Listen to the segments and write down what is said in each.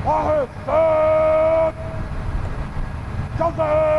واحد ثلاث جلسة.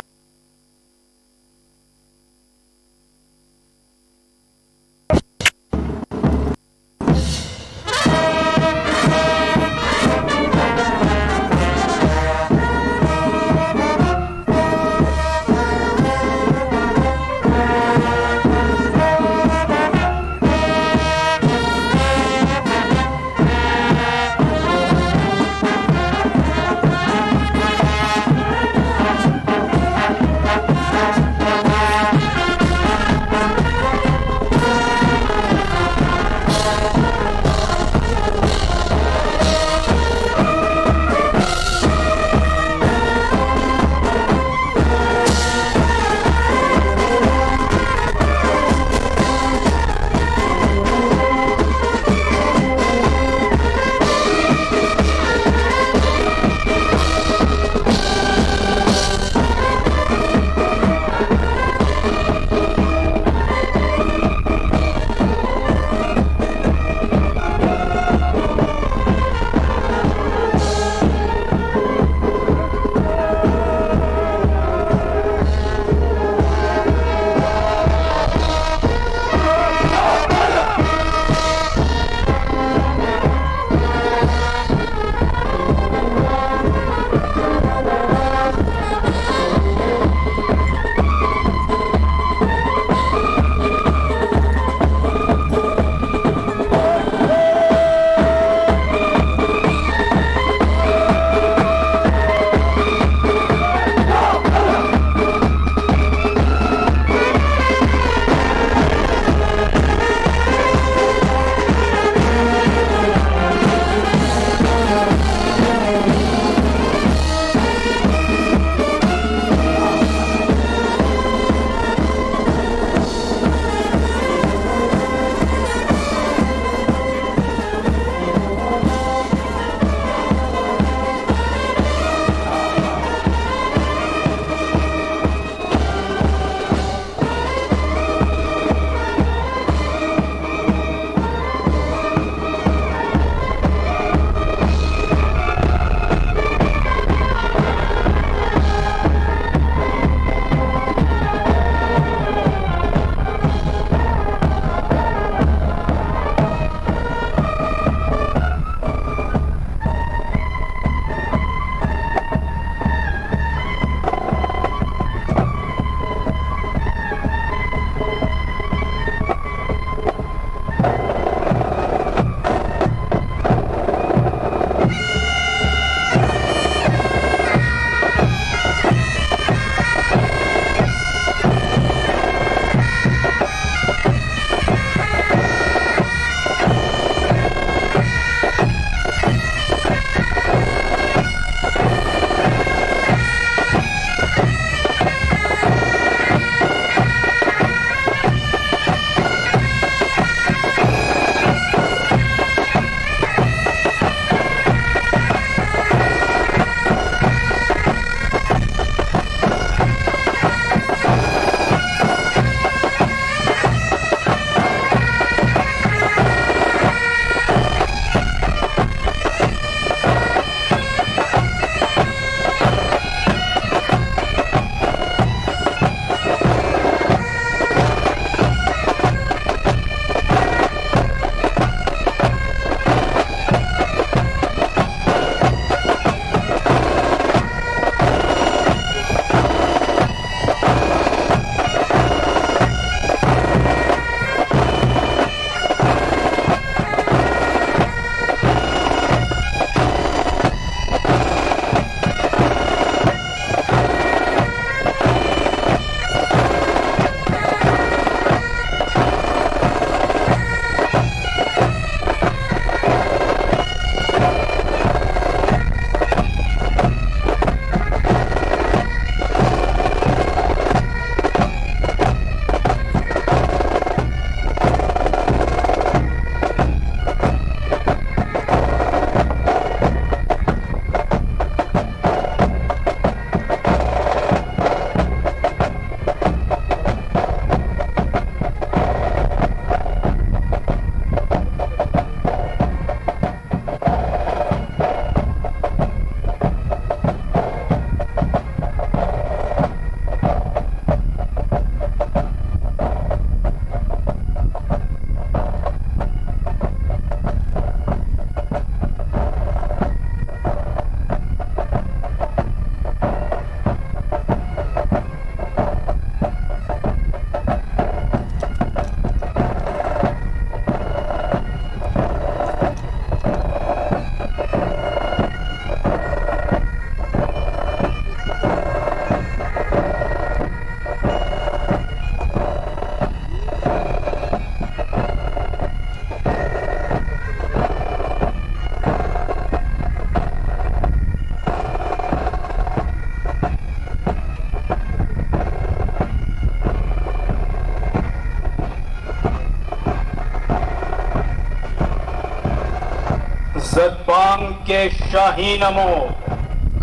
زدبان کے شاہینمو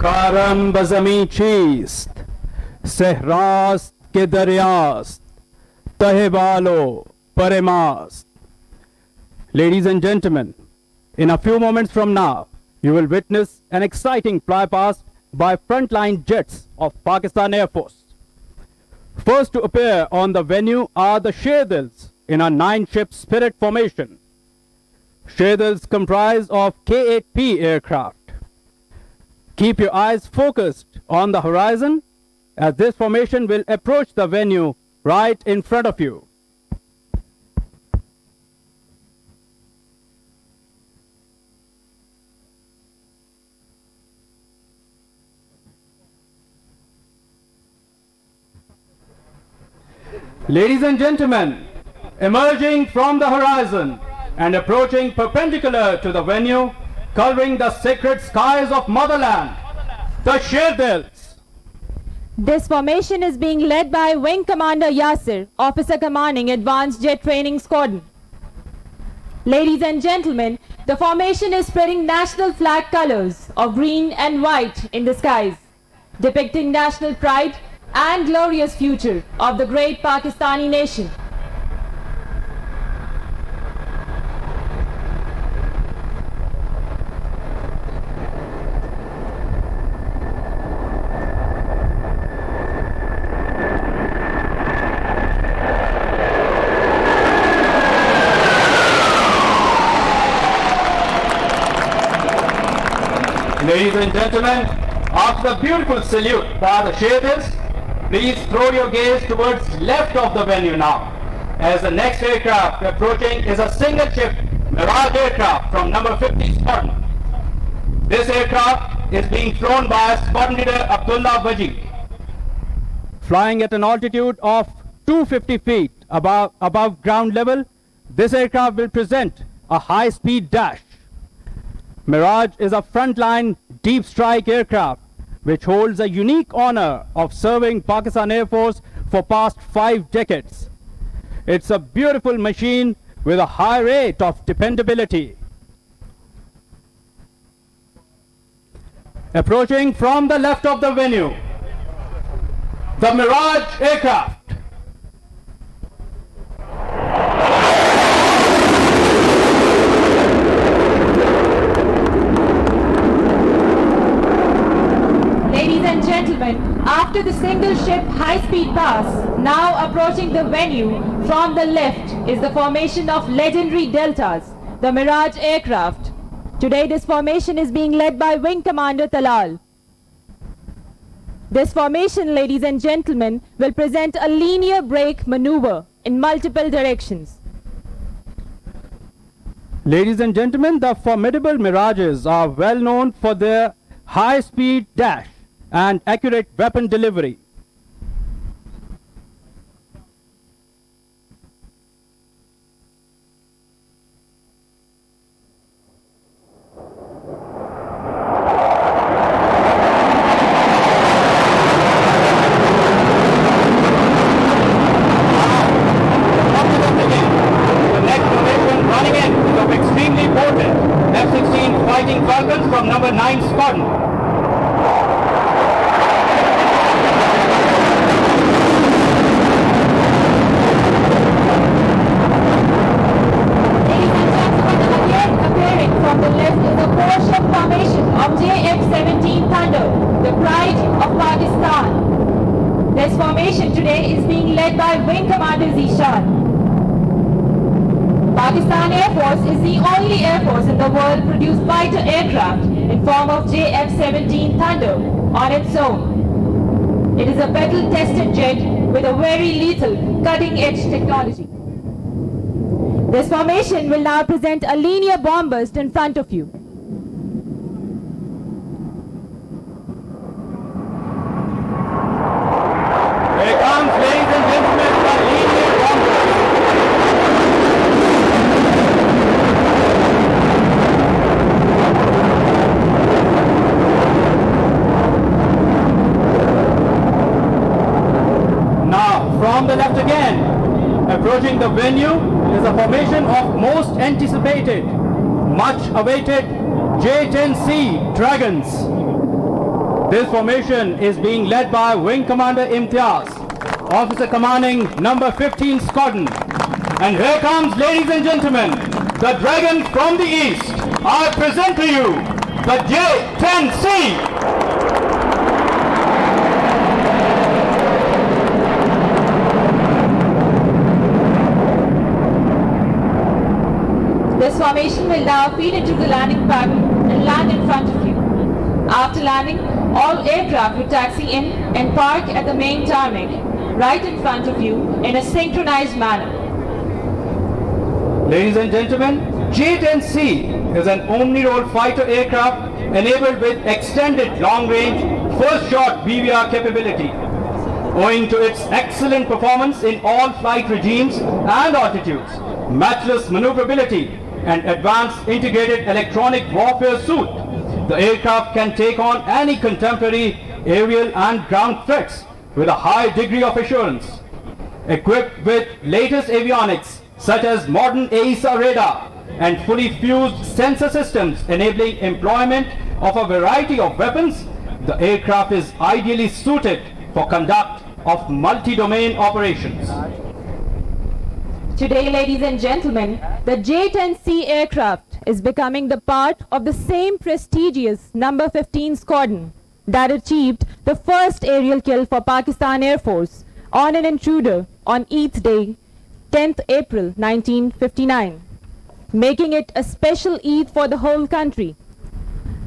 کارم بزمین چیست صحراست کے دریاست تہ بالو پرماست. Ladies and gentlemen, in a few moments from now, you will witness an exciting flypast by frontline jets of Pakistan Air Force. First to appear on the venue are the Shahid's in a 9-ship Spirit formation. Shahid's comprise of K-8P aircraft. Keep your eyes focused on the horizon as this formation will approach the venue right in front of you. Ladies and gentlemen, emerging from the horizon and approaching perpendicular to the venue, covering the sacred skies of motherland, the Shahid's. This formation is being led by Wing Commander Yasir, Officer Commanding Advanced Jet Training Squadron. Ladies and gentlemen, the formation is spreading national flag colors of green and white in the skies, depicting national pride and glorious future of the great Pakistani nation. Ladies and gentlemen, after the beautiful salute by the Shahid's, please throw your gaze towards left of the venue now, as the next aircraft approaching is a single-ship Mirage aircraft from number 50 Squadron. This aircraft is being flown by Squadron Leader Abdullah Baji. Flying at an altitude of 250 feet above ground level, this aircraft will present a high-speed dash. Mirage is a frontline deep strike aircraft which holds a unique honor of serving Pakistan Air Force for past 5 decades. It's a beautiful machine with a high rate of dependability. Approaching from the left of the venue, the Mirage aircraft. Ladies and gentlemen, after the single ship high-speed pass, now approaching the venue from the left is the formation of legendary Deltas, the Mirage aircraft. Today this formation is being led by Wing Commander Talal. This formation, ladies and gentlemen, will present a linear brake maneuver in multiple directions. Ladies and gentlemen, the formidable Mirages are well known for their high-speed dash and accurate weapon delivery. The next formation running in is of extremely potent F-16 Fighting Falcons from number 9 Squadron. From the left is a 4-ship formation of JF-17 Thunder, the pride of Pakistan. This formation today is being led by Wing Commander Zishan. Pakistan Air Force is the only Air Force in the world to produce fighter aircraft in form of JF-17 Thunder on its own. It is a battle-tested jet with a very lethal, cutting-edge technology. This formation will now present a linear bomb burst in front of you. Here comes, ladies and gentlemen, the linear bomb burst. Now, from the left again, approaching the venue is a formation of most anticipated, much awaited J10C Dragons. This formation is being led by Wing Commander Imtiaz, Officer Commanding number 15 Squadron. And here comes, ladies and gentlemen, the Dragons from the East. I present to you the J10C. This formation will now feed into the landing pattern and land in front of you. After landing, all aircraft will taxi in and park at the main tarmac, right in front of you in a synchronized manner. Ladies and gentlemen, J10C is an omni-role fighter aircraft enabled with extended long-range first-shot BVR capability. Owing to its excellent performance in all flight regimes and altitudes, matchless maneuverability, and advanced integrated electronic warfare suite, the aircraft can take on any contemporary aerial and ground threats with a high degree of assurance. Equipped with latest avionics such as modern AESA radar and fully fused sensor systems enabling employment of a variety of weapons, the aircraft is ideally suited for conduct of multi-domain operations. Today, ladies and gentlemen, the J10C aircraft is becoming the part of the same prestigious number 15 Squadron that achieved the first aerial kill for Pakistan Air Force on an intruder on Eid Day, 10th April 1959, making it a special Eid for the whole country.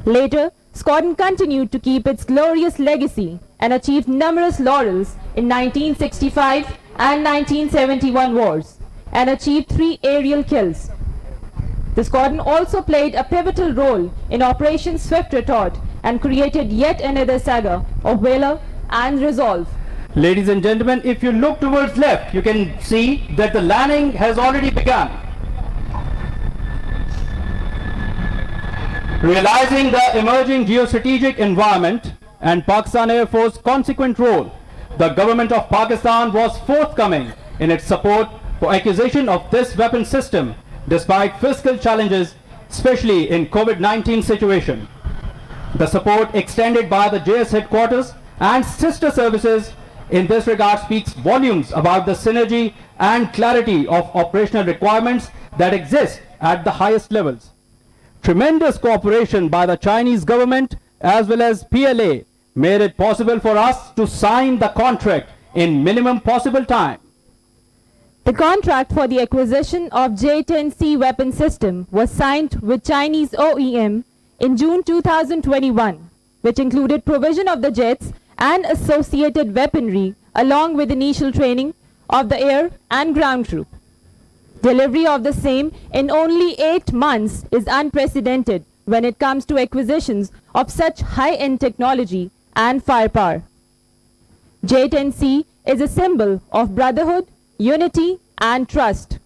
Later, Squadron continued to keep its glorious legacy and achieved numerous laurels in 1965 and 1971 wars, and achieved 3 aerial kills. The squadron also played a pivotal role in Operation Swift Retort and created yet another saga of valor and resolve. Ladies and gentlemen, if you look towards left, you can see that the landing has already begun. Realizing the emerging geostrategic environment and Pakistan Air Force's consequent role, the government of Pakistan was forthcoming in its support for acquisition of this weapon system despite fiscal challenges, especially in COVID-19 situation. The support extended by the JS headquarters and sister services in this regard speaks volumes about the synergy and clarity of operational requirements that exist at the highest levels. Tremendous cooperation by the Chinese government as well as PLA made it possible for us to sign the contract in minimum possible time. The contract for the acquisition of J10C weapon system was signed with Chinese OEM in June 2021, which included provision of the jets and associated weaponry along with initial training of the air and ground crew. Delivery of the same in only 8 months is unprecedented when it comes to acquisitions of such high-end technology and firepower. J10C is a symbol of brotherhood, unity, and trust.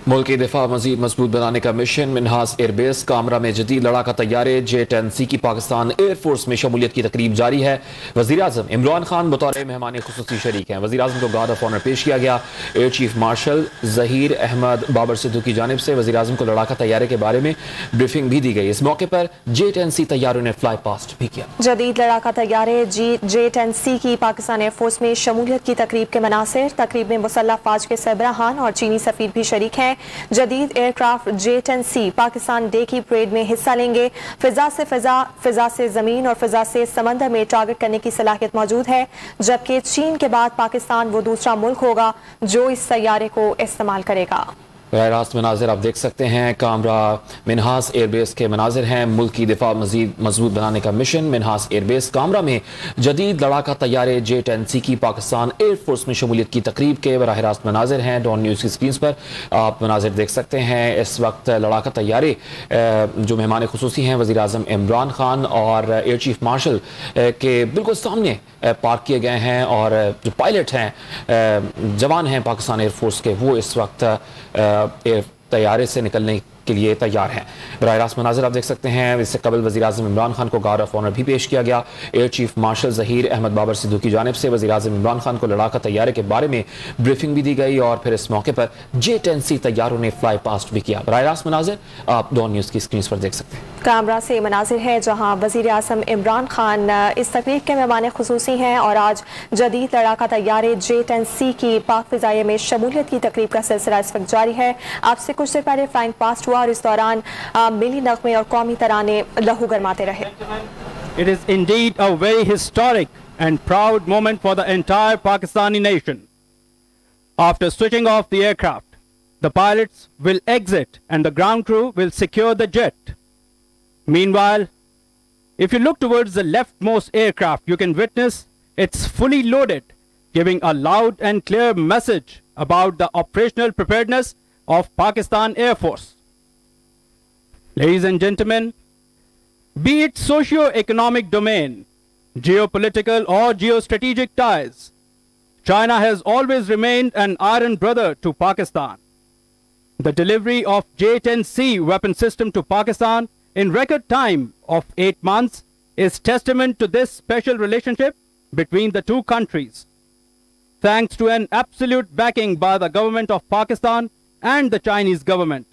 मुल्क की दिफा मजीद मजबूत बनाने का mission Minhas airbase Kamra में जदीद लड़ाका तैयारे J10C की पाकिस्तान एयरफोर्स में शमूलियत की तकरीब जारी है। वज़ीर आज़म इमरान खान बतौर मेहमान खुसूसी शरीक हैं। वज़ीर आज़म को गार्ड ऑफ ऑनर पेश किया गया। Air chief marshal Zaheer Ahmed Babar Sidhu की जानिब से वज़ीर आज़म को लड़ाका तैयारे के बारे में ब्रीफिंग भी दी गई। इस मौके पर J10C तैयारों ने फ्लाई पास्ट भी किया। जदीद लड़ाका तैयारे J10C की पाकिस्तान एयरफोर्स में शमूलियत की तकरीब के मनासिर, तकरीब में मुसल्लह फ़ौज के सरबराहान और चीनी सफीर भी शरीक हैं। जदीद एयरक्राफ्ट J10C पाकिस्तान डे की परेड में हिस्सा लेंगे। फिजा से ज़मीन और फिजा से समंदर में टारगेट करने की सलाहियत मौजूद है, जबकि चीन के बाद पाकिस्तान वो दूसरा मुल्क होगा जो इस तैयारे को इस्तेमाल करेगा। बराह रास्त मनाजिर आप देख सकते हैं, कामरा मिनहास एयरबेस के मनाजिर हैं। मुल्क की दिफा मजीद मजबूत बनाने का मिशन। मिनहास एयरबेस कामरा में जदीद लड़ाका तैयारे J10C की पाकिस्तान एयरफोर्स में शमूलियत की तकरीब के बराह रास्त मनाजिर हैं। डॉन न्यूज़ की स्क्रीन पर आप मनाजिर देख सकते हैं। इस वक्त लड़ाका तैयारे जो मेहमान खुसूसी हैं वज़ीर आज़म इमरान खान और एयर चीफ मार्शल के बिल्कुल सामने पार्क किए गए हैं, और जो पायलट हैं जवान हैं पाकिस्तान एयरफोर्स के, वो इस वक्त तैयारे से निकलने के लिए तैयार हैं। बराह रास्त मनाज़िर आप देख सकते हैं। इससे कबल वज़ीर आज़म इमरान खान को गार्ड ऑफ ऑनर भी पेश किया गया। Air chief marshal Zaheer Ahmed Babar Sidhu की जानिब से वज़ीर आज़म इमरान खान को लड़ाका तैयारे के बारे में ब्रीफिंग भी दी गई, और फिर इस मौके पर J10C तैयारों ने फ्लाई पास्ट भी किया। बराह रास्त मनाज़िर आप डॉन न्यूज़ की स्क्रीन पर देख सकते हैं। कामरा से मनाजिर है जहां वज़ीर आज़म इमरान खान इस तकरीब के मेहमान खुसूसी हैं, और आज जदीद लड़ाका तैयारे J10C की पाक फ़िज़ाए में शमूलियत की तकरीब का सिलसिला इस वक्त जारी है। आपसे कुछ देर पहले फ्लाइंग पास्ट हुआ और इस दौरान मिली नगमे और कौमी तराने लहू गरमाते रहे। It is indeed a very historic and proud moment for the entire Pakistani nation. After switching off the aircraft, the pilots will exit and the ground crew will secure the jet. Meanwhile, if you look towards the leftmost aircraft, you can witness it's fully loaded, giving a loud and clear message about the operational preparedness of Pakistan Air Force. Ladies and gentlemen, be it socio-economic domain, geopolitical or geostrategic ties, China has always remained an iron brother to Pakistan. The delivery of J10C weapon system to Pakistan in record time of 8 months is testament to this special relationship between the two countries. Thanks to an absolute backing by the government of Pakistan and the Chinese government,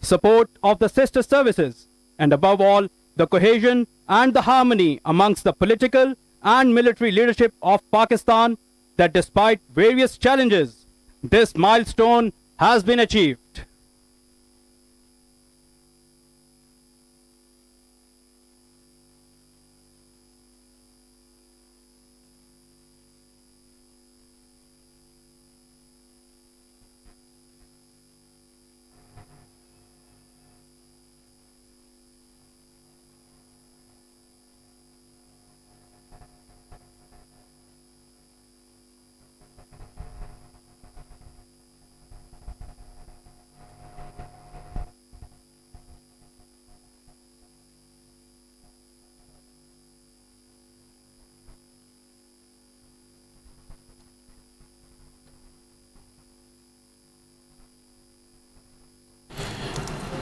support of the sister services, and above all, the cohesion and the harmony amongst the political and military leadership of Pakistan, that despite various challenges, this milestone has been achieved.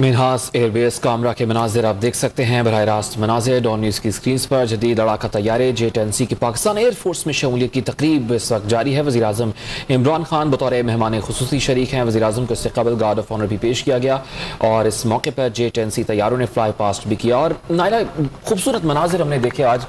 Minhas airbase Kamra के मनाजिर आप देख सकते हैं। बराह रास्त मनाजिर don news की screen पर जदीद लड़ाका तैयारे J10C की पाकिस्तान एयरफोर्स में शमूलियत की तकरीब इस वक्त जारी है। वज़ीर आज़म इमरान खान बतौर मेहमान खुसूसी शरीक हैं। वज़ीर आज़म को इससे कबल गार्ड ऑफ ऑनर भी पेश किया गया, और इस मौके पर J10C तैयारों ने फ्लाई पास्ट भी किया। और नायला खूबसूरत मनाजिर हमने देखे आज।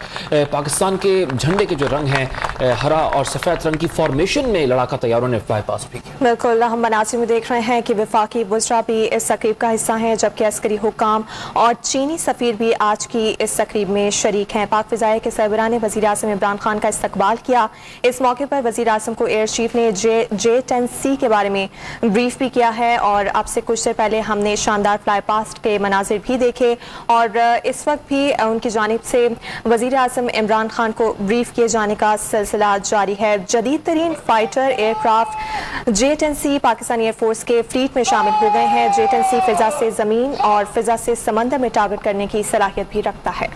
पाकिस्तान के झंडे के जो रंग हैं हरा और सफ़ेद रंग की फॉर्मेशन में लड़ाका तैयारों ने फ्लाई पास्ट भी किया। बिल्कुल, हम मनाजिर में देख रहे हैं कि वफाकी वज़रा भी इस तकरीब का हिस्सा हैं, जबकि अस्करी हुकाम और चीनी सफीर भी आज की इस तकरीब में शरीक हैं। पाक फ़िज़ाए के सरबराह ने वज़ीर आज़म इमरान खान का इस्तकबाल किया। इस मौके पर वज़ीर आज़म को एयर चीफ ने J10C के बारे में ब्रीफ भी किया है, और आपसे कुछ देर पहले हमने शानदार फ्लाई पास्ट के मनाजिर भी देखे, और इस वक्त भी उनकी जानिब से वज़ीर आज़म इमरान खान को ब्रीफ किए जाने का सिलसिला जारी है। जदीद तरीन fighter aircraft J10C Pakistani air force के फ्लीट में शामिल हो गए हैं। J10C फिजा से ज़मीन और फिजा से समंदर में टारगेट करने की सलाहियत भी रखता है।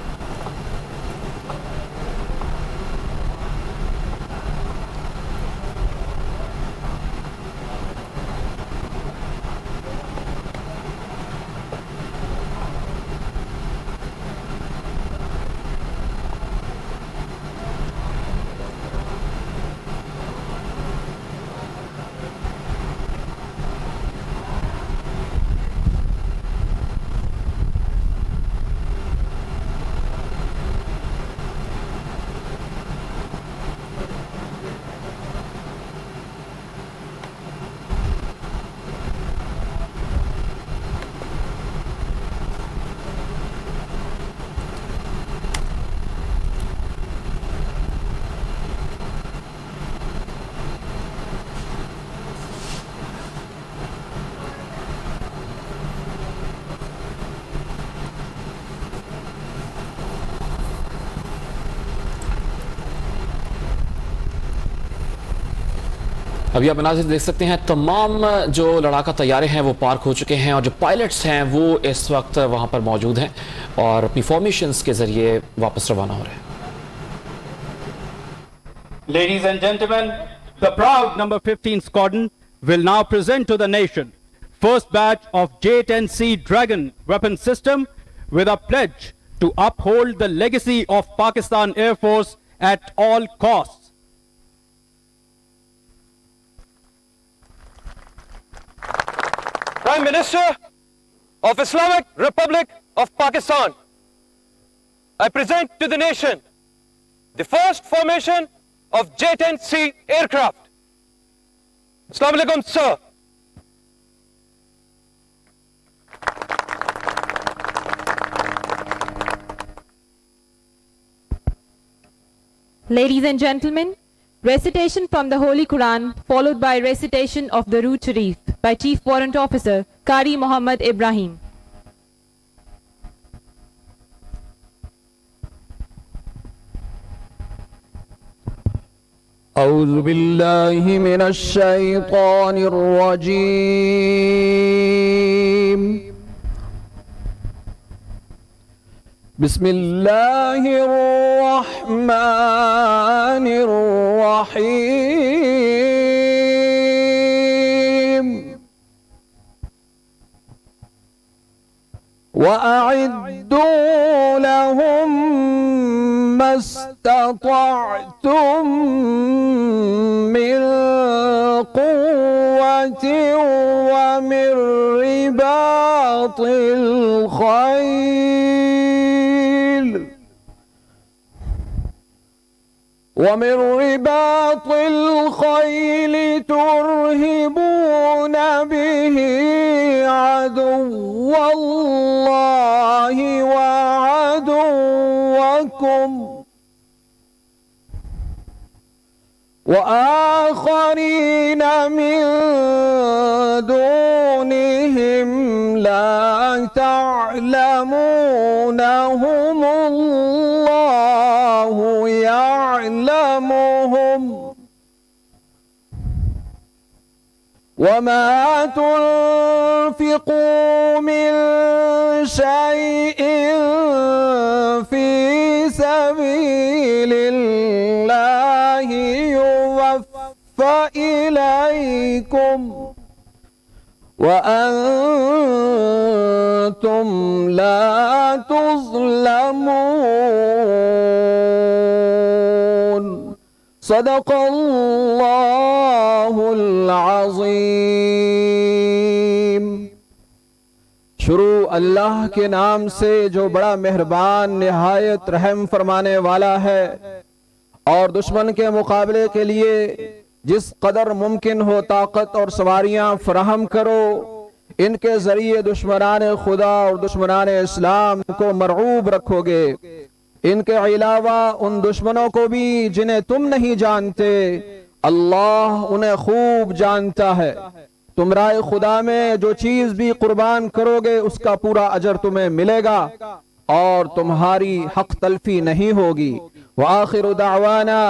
ابھی آپ مناظر دیکھ سکتے ہیں، تمام جو لڑاکا طیارے ہیں وہ پارک ہو چکے ہیں اور جو پائلٹس ہیں وہ اس وقت وہاں پر موجود ہیں اور اپنی فارمیشنز کے ذریعے واپس روانہ ہو رہے ہیں. Ladies and gentlemen, the proud Number 15 Squadron will now present to the nation first batch of J10C Dragon weapon system with a pledge to uphold the legacy of Pakistan Air Force at all costs. Prime Minister of Islamic Republic of Pakistan, I present to the nation the first formation of J10C aircraft. Assalamu alaikum, sir. Ladies and gentlemen, recitation from the Holy Quran followed by recitation of the Rood Sharif by Chief Warrant Officer Qari Muhammad Ibrahim. أعوذ بالله من الشيطان الرجيم. بسم الله الرحمن الرحيم. وأعدوا لهم ما استطعتم من قوة ومن رباط الخيل ترهبون به عدو الله وعدوكم وآخرين من دونهم لا تعلمونهم الله يعلمهم وما تنفقوا من شيء في سبيل الله يوفى إليكم وأنتم لا تظلمون. صدق اللہ العظیم. شروع اللہ کے نام سے جو بڑا مہربان نہایت رحم فرمانے والا ہے، اور دشمن کے مقابلے کے لیے جس قدر ممکن ہو طاقت اور سواریاں فراہم کرو. ان کے ذریعے دشمنان خدا اور دشمنان اسلام کو مرعوب رکھو گے. ان کے علاوہ ان دشمنوں کو بھی جنہیں تم نہیں جانتے، اللہ انہیں خوب جانتا ہے. تم رائے خدا میں جو چیز بھی قربان کرو گے اس کا پورا اجر تمہیں ملے گا اور تمہاری حق تلفی نہیں ہوگی. وآخر دعوانا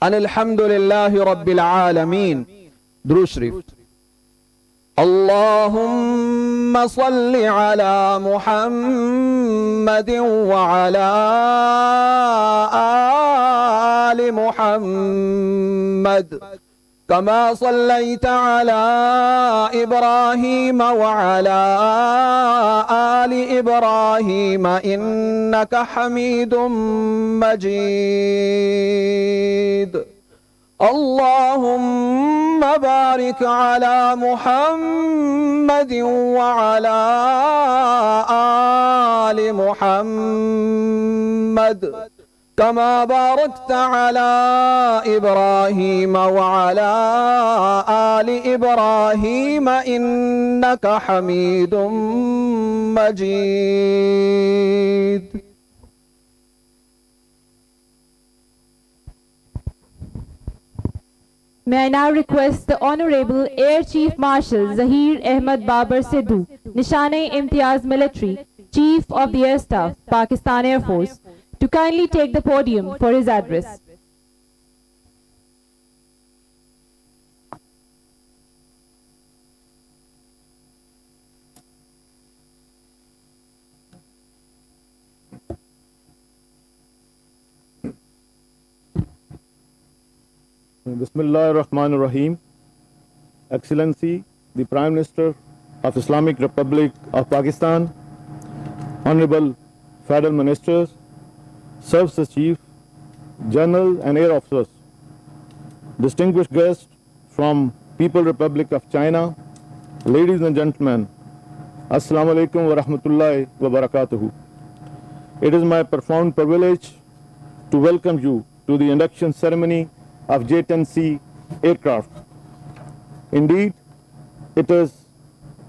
ان الحمدللہ رب العالمین. درود شریف. اللهم صل على محمد وعلى آل محمد كما صليت على إبراهيم وعلى آل إبراهيم إنك حميد مجيد. اللهم بارك على محمد وعلى آل محمد كما باركت على إبراهيم وعلى آل إبراهيم إنك حميد مجيد. May I now request the Honorable Air Chief Marshal Zaheer Ahmed Babar Sidhu, Nishane-e-Imtiyaz Military, Chief of the Air Staff, Pakistan Air Force, to kindly take the podium for his address. Bismillah ar-Rahman ar-Rahim. Excellency, the Prime Minister of Islamic Republic of Pakistan, Honorable Federal Ministers, Service Chief, Generals and Air Officers, distinguished guests from People Republic of China, ladies and gentlemen, Assalamu alaikum wa rahmatullahi wa barakatuhu. It is my profound privilege to welcome you to the induction ceremony of J10C aircraft. Indeed, it is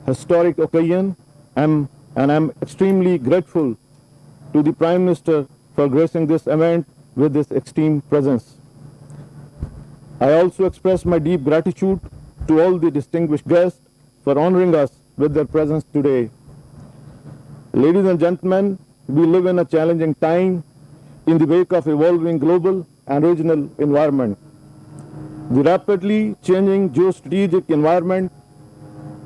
a historic occasion, and I'm extremely grateful to the Prime Minister for gracing this event with this extreme presence. I also express my deep gratitude to all the distinguished guests for honoring us with their presence today. Ladies and gentlemen, we live in a challenging time in the wake of evolving global and regional environment. The rapidly changing geostrategic environment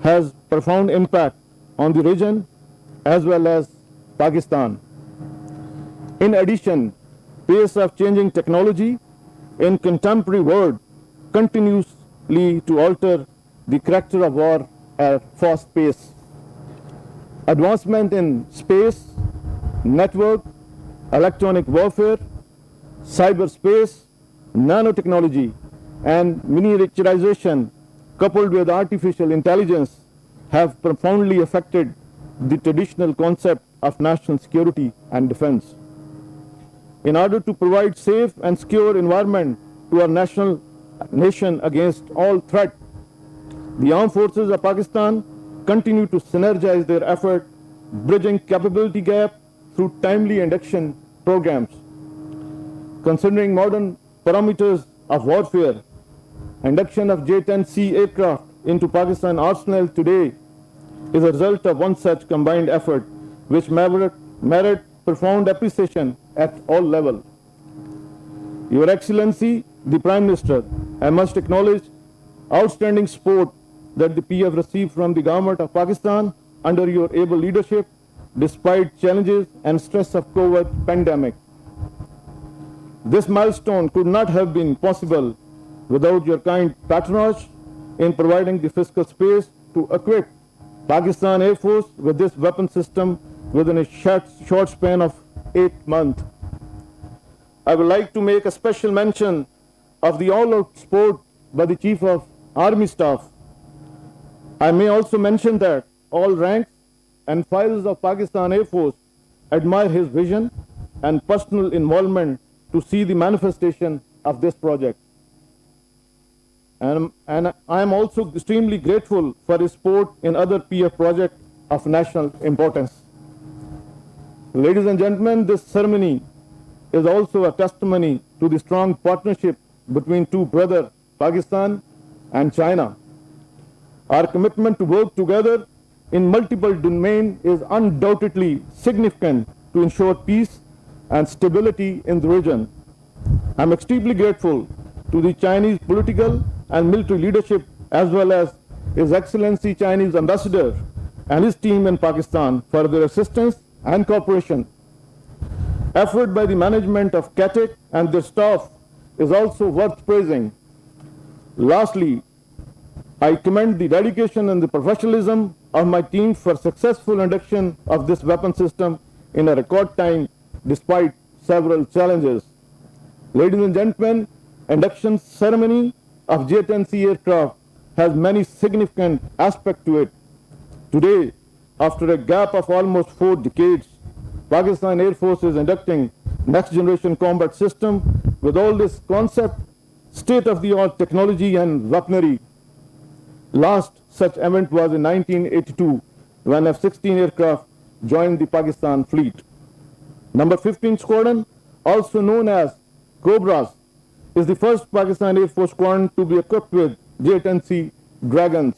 has profound impact on the region as well as Pakistan. In addition, pace of changing technology in contemporary world continuously to alter the character of war at fast pace. Advancement in space, network, electronic warfare, cyberspace, nanotechnology, and miniaturization coupled with artificial intelligence have profoundly affected the traditional concept of national security and defense. In order to provide safe and secure environment to our nation against all threat, the armed forces of Pakistan continue to synergize their effort, bridging capability gap through timely induction programs. Considering modern parameters of warfare, induction of J10C aircraft into Pakistan arsenal today is a result of one such combined effort which merit profound appreciation at all levels. Your Excellency, the Prime Minister, I must acknowledge outstanding support that the PF received from the government of Pakistan under your able leadership despite challenges and stress of COVID pandemic. This milestone could not have been possible without your kind patronage in providing the fiscal space to equip Pakistan Air Force with this weapon system within a short span of 8 months. I would like to make a special mention of the all-out support by the Chief of Army Staff. I may also mention that all ranks and files of Pakistan Air Force admire his vision and personal involvement to see the manifestation of this project. And I am also extremely grateful for his support in other PF projects of national importance. Ladies and gentlemen, this ceremony is also a testimony to the strong partnership between two brothers, Pakistan and China. Our commitment to work together in multiple domains is undoubtedly significant to ensure peace and stability in the region. I am extremely grateful to the Chinese political and military leadership as well as His Excellency Chinese Ambassador and his team in Pakistan for their assistance and cooperation. Effort by the management of CATEC and their staff is also worth praising. Lastly, I commend the dedication and the professionalism of my team for successful induction of this weapon system in a record time despite several challenges. Ladies and gentlemen, induction ceremony of J10C aircraft has many significant aspects to it. Today, after a gap of almost 4 decades, Pakistan Air Force is inducting next generation combat system with all this concept, state-of-the-art technology and weaponry. Last such event was in 1982 when F-16 aircraft joined the Pakistan fleet. Number 15 Squadron, also known as Cobras, is the first Pakistan Air Force squadron to be equipped with J10C Dragons.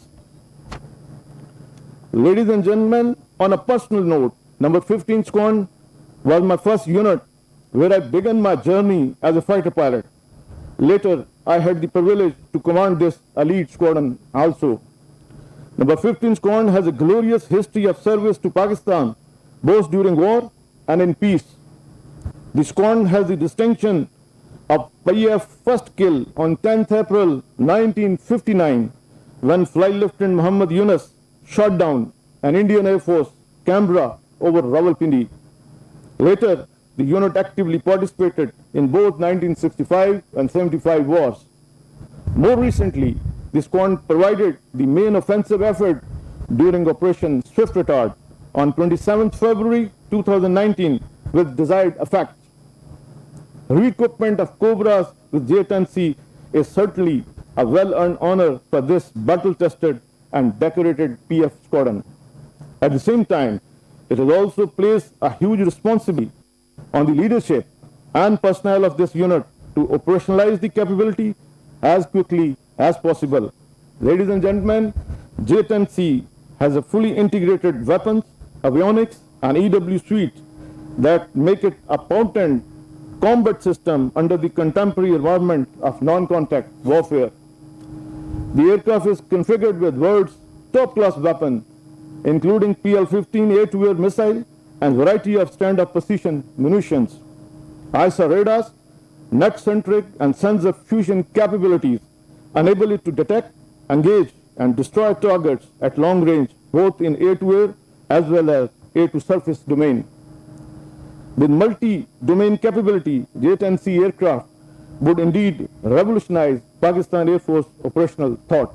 Ladies and gentlemen, on a personal note, number 15 Squadron was my first unit where I began my journey as a fighter pilot. Later, I had the privilege to command this elite squadron also. Number 15 Squadron has a glorious history of service to Pakistan, both during war and in peace. The squadron has the distinction a PF first kill on 10th April 1959 when Flight Lieutenant Muhammad Yunus shot down an Indian Air Force Kamra over Rawalpindi. Later, the unit actively participated in both 1965 and 75 wars. More recently, the squadron provided the main offensive effort during Operation Swift Retard on 27th February 2019 with desired effect. Re-equipment of Cobras with J10C is certainly a well-earned honor for this battle-tested and decorated PF squadron. At the same time, it has also placed a huge responsibility on the leadership and personnel of this unit to operationalize the capability as quickly as possible. Ladies and gentlemen, J10C has a fully integrated weapons, avionics, and EW suite that make it a potent combat system under the contemporary environment of non-contact warfare. The aircraft is configured with world's top-class weapons, including PL-15 air-to-air missile and variety of stand-up position munitions, ISA radars, net-centric and sensor fusion capabilities enable it to detect, engage, and destroy targets at long range, both in air-to-air as well as air-to-surface domain. With multi-domain capability, J10C aircraft would indeed revolutionize Pakistan Air Force operational thought.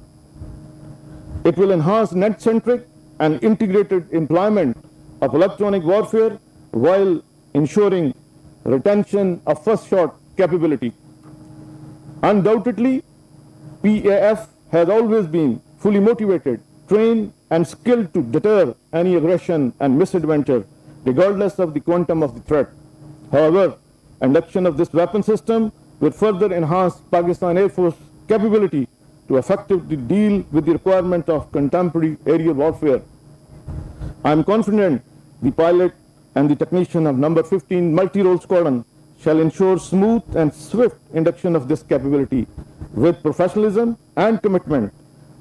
It will enhance net-centric and integrated employment of electronic warfare while ensuring retention of first-shot capability. Undoubtedly, PAF has always been fully motivated, trained, and skilled to deter any aggression and misadventure, regardless of the quantum of the threat. However, induction of this weapon system will further enhance Pakistan Air Force capability to effectively deal with the requirement of contemporary aerial warfare. I am confident the pilot and the technician of number 15 multi-role squadron shall ensure smooth and swift induction of this capability with professionalism and commitment,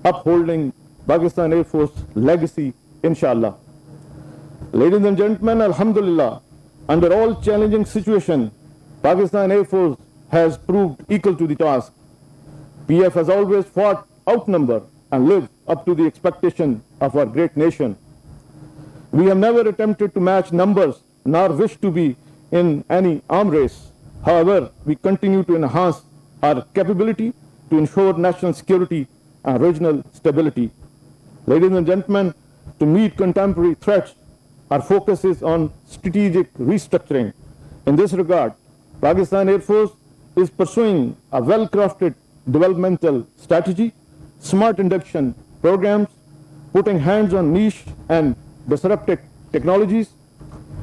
upholding Pakistan Air Force legacy, inshallah. Ladies and gentlemen, alhamdulillah, under all challenging situations, Pakistan Air Force has proved equal to the task. PF has always fought outnumbered and lived up to the expectation of our great nation. We have never attempted to match numbers nor wish to be in any arm race. However, we continue to enhance our capability to ensure national security and regional stability. Ladies and gentlemen, to meet contemporary threats, our focus is on strategic restructuring. In this regard, Pakistan Air Force is pursuing a well-crafted developmental strategy, smart induction programs, putting hands on niche and disruptive technologies,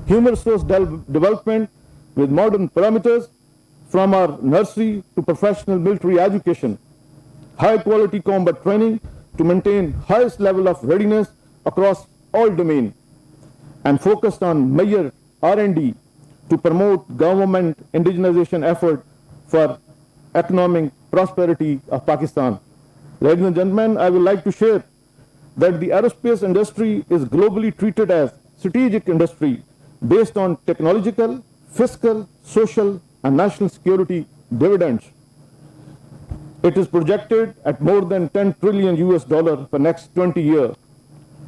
human resource development with modern parameters from our nursery to professional military education, high-quality combat training to maintain highest level of readiness across all domains, and focused on major R&D to promote government indigenization effort for economic prosperity of Pakistan. Ladies and gentlemen, I would like to share that the aerospace industry is globally treated as strategic industry based on technological, fiscal, social, and national security dividends. It is projected at more than $10 trillion for next 20 years.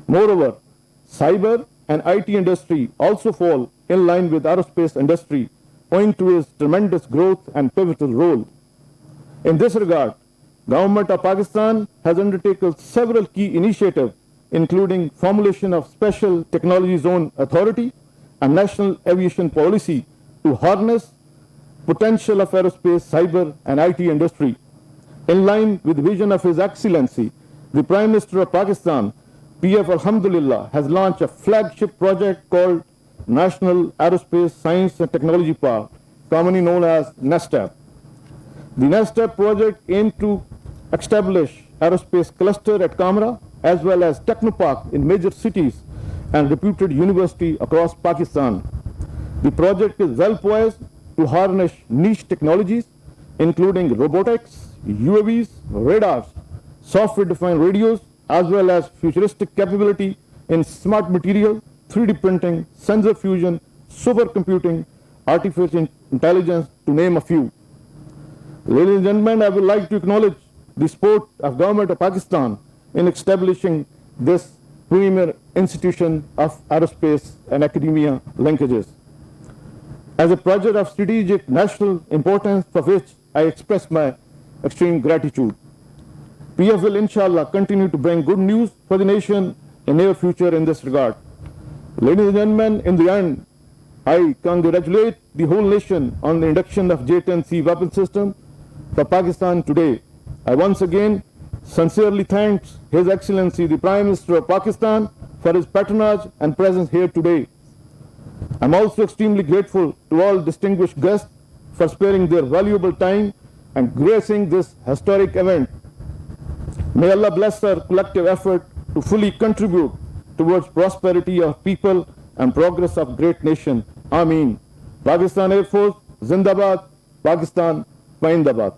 Moreover, cyber and IT industry also fall in line with aerospace industry owing to its tremendous growth and pivotal role. In this regard, Government of Pakistan has undertaken several key initiatives, including formulation of Special Technology Zone Authority and National Aviation Policy to harness potential of aerospace, cyber, and IT industry. In line with the vision of His Excellency, the Prime Minister of Pakistan, PF Alhamdulillah, has launched a flagship project called National Aerospace Science and Technology Park, commonly known as NASTAP. The NASTAP project aims to establish aerospace cluster at Kamra as well as Technopark in major cities and reputed university across Pakistan. The project is well poised to harness niche technologies including robotics, UAVs, radars, software-defined radios, as well as futuristic capability in smart material, 3D printing, sensor fusion, supercomputing, artificial intelligence, to name a few. Ladies and gentlemen, I would like to acknowledge the support of Government of Pakistan in establishing this premier institution of aerospace and academia linkages. As a project of strategic national importance for which I express my extreme gratitude. PF will inshallah continue to bring good news for the nation in near future in this regard. Ladies and gentlemen, in the end, I congratulate the whole nation on the induction of J10C weapon system for Pakistan today. I once again sincerely thank His Excellency the Prime Minister of Pakistan for his patronage and presence here today. I'm also extremely grateful to all distinguished guests for sparing their valuable time and gracing this historic event. May Allah bless our collective effort to fully contribute towards prosperity of people and progress of great nation. Ameen. Pakistan Air Force, Zindabad, Pakistan, Paindabad.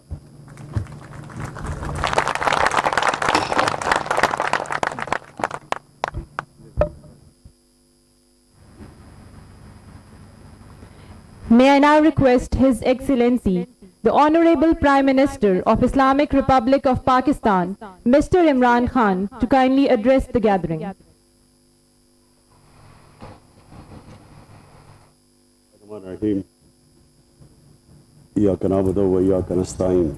May I now request His Excellency, the Honorable Prime Minister of Islamic Republic of Pakistan, Mr. Imran Khan, to kindly address the gathering. Bismillahirrahmanirrahim. Iyyaka na'budu wa iyyaka nasta'in.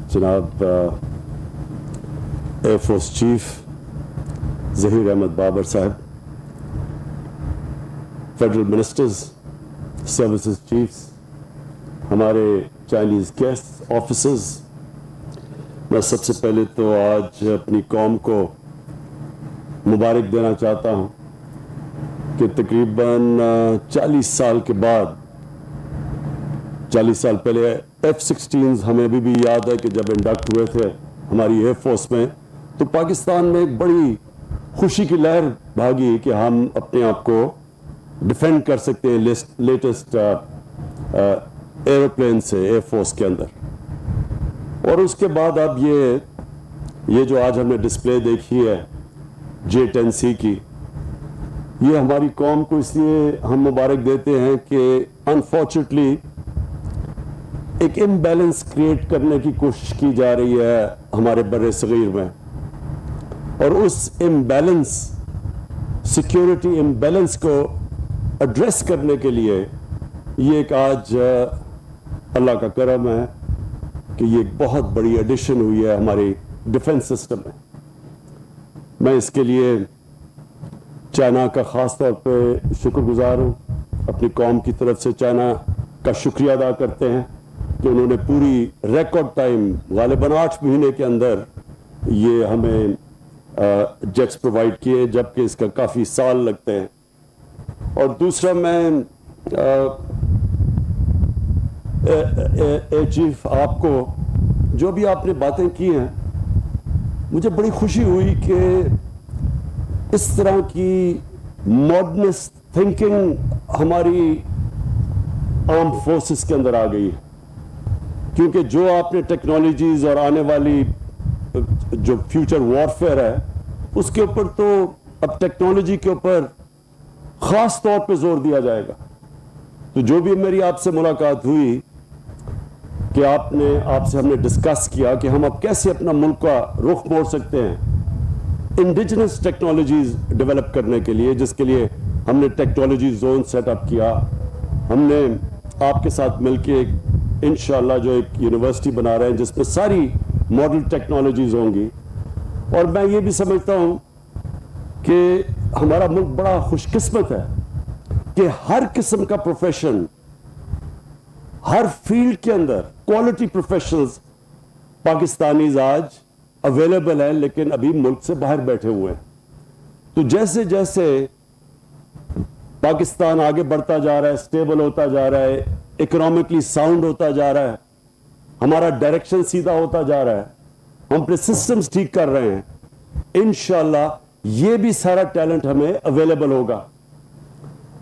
Janab Air Force Chief Zaheer Babar Sahib, Federal Ministers, Services Chiefs, हमारे Chinese guests, officers, मैं सबसे पहले तो आज अपनी कौम को मुबारक देना चाहता हूँ कि तकरीबन 40 साल के बाद, 40 साल पहले F-16s हमें अभी भी याद है कि जब इंडक्ट हुए थे हमारी एयर फोर्स में, तो पाकिस्तान में एक बड़ी खुशी की लहर भागी कि हम अपने आप को डिफेंड कर सकते हैं लेटेस्ट एरोप्लेन से एयर फोर्स के अंदर. और उसके बाद अब ये जो आज हमने डिस्प्ले देखी है J10C की, ये हमारी कौम को इसलिए हम मुबारक देते हैं कि अनफॉर्चुनेटली एक इम्बैलेंस क्रिएट करने की कोशिश की जा रही है हमारे बर्रे सगीर में, और उस इम्बैलेंस, सिक्योरिटी इम्बैलेंस को एड्रेस करने के लिए ये एक आज अल्लाह का करम है कि ये एक बहुत बड़ी एडिशन हुई है हमारी डिफेंस सिस्टम में. मैं इसके लिए चाइना का ख़ास तौर पे शुक्रगुजार हूँ. अपनी कौम की तरफ से चाइना का शुक्रिया अदा करते हैं कि उन्होंने पूरी रिकॉर्ड टाइम, गालिबन 8 महीने के अंदर ये हमें जेट्स प्रोवाइड किए, जबकि इसका काफ़ी साल लगते हैं. और दूसरा, मैं चीफ आपको जो भी आपने बातें की हैं, मुझे बड़ी खुशी हुई कि इस तरह की मॉडर्निस्ट थिंकिंग हमारी आर्म फोर्सेस के अंदर आ गई है, क्योंकि जो आपने टेक्नोलॉजीज और आने वाली जो फ्यूचर वॉरफेयर है उसके ऊपर तो अब टेक्नोलॉजी के ऊपर खास तौर पे जोर दिया जाएगा. तो जो भी मेरी आपसे मुलाकात हुई कि आपसे हमने डिस्कस किया कि हम अब कैसे अपना मुल्क का रुख मोड़ सकते हैं इंडिजिनस टेक्नोलॉजीज डेवलप करने के लिए, जिसके लिए हमने टेक्नोलॉजी जोन सेटअप किया. हमने आपके साथ मिलके इंशाल्लाह जो एक यूनिवर्सिटी बना रहे हैं जिसमें सारी मॉडल टेक्नोलॉजीज होंगी. और मैं ये भी समझता हूँ कि हमारा मुल्क बड़ा खुशकिस्मत है कि हर किस्म का प्रोफेशन, हर फील्ड के अंदर क्वालिटी प्रोफेशनल्स पाकिस्तानीज आज अवेलेबल हैं, लेकिन अभी मुल्क से बाहर बैठे हुए हैं. तो जैसे जैसे पाकिस्तान आगे बढ़ता जा रहा है, स्टेबल होता जा रहा है, इकोनॉमिकली साउंड होता जा रहा है, हमारा डायरेक्शन सीधा होता जा रहा है, हम अपने सिस्टम्स ठीक कर रहे हैं, इंशाल्लाह ये भी सारा टैलेंट हमें अवेलेबल होगा.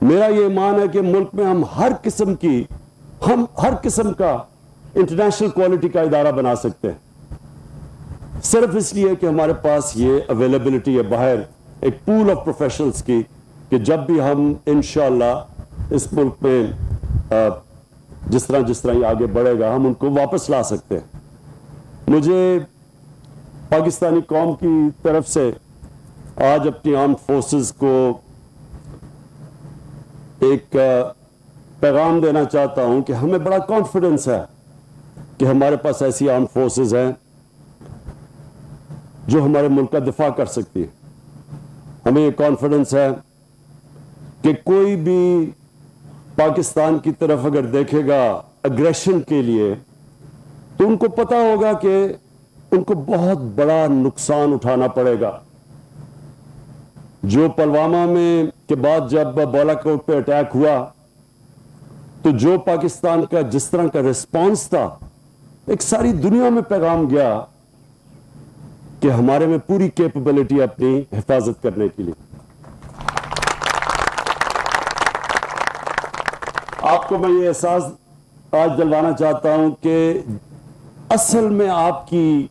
मेरा ये ईमान है कि मुल्क में हम हर किस्म का इंटरनेशनल क्वालिटी का इदारा बना सकते हैं, सिर्फ इसलिए कि हमारे पास ये अवेलेबिलिटी है बाहर एक पूल ऑफ प्रोफेशनल्स की, कि जब भी हम इंशाल्लाह इस मुल्क में जिस तरह ये आगे बढ़ेगा हम उनको वापस ला सकते हैं. मुझे पाकिस्तानी कौम की तरफ से आज अपनी आर्म्ड फोर्सेस को एक पैगाम देना चाहता हूं कि हमें बड़ा कॉन्फिडेंस है कि हमारे पास ऐसी आर्म्ड फोर्सेस हैं जो हमारे मुल्क का दिफा कर सकती है. हमें ये कॉन्फिडेंस है कि कोई भी पाकिस्तान की तरफ अगर देखेगा अग्रेशन के लिए तो उनको पता होगा कि उनको बहुत बड़ा नुकसान उठाना पड़ेगा. जो पुलवामा में के बाद जब बालाकोट पे अटैक हुआ तो जो पाकिस्तान का जिस तरह का रिस्पांस था, एक सारी दुनिया में पैगाम गया कि हमारे में पूरी कैपेबिलिटी अपनी हिफाजत करने के लिए. आपको मैं ये एहसास आज दिलवाना चाहता हूं कि असल में आपकी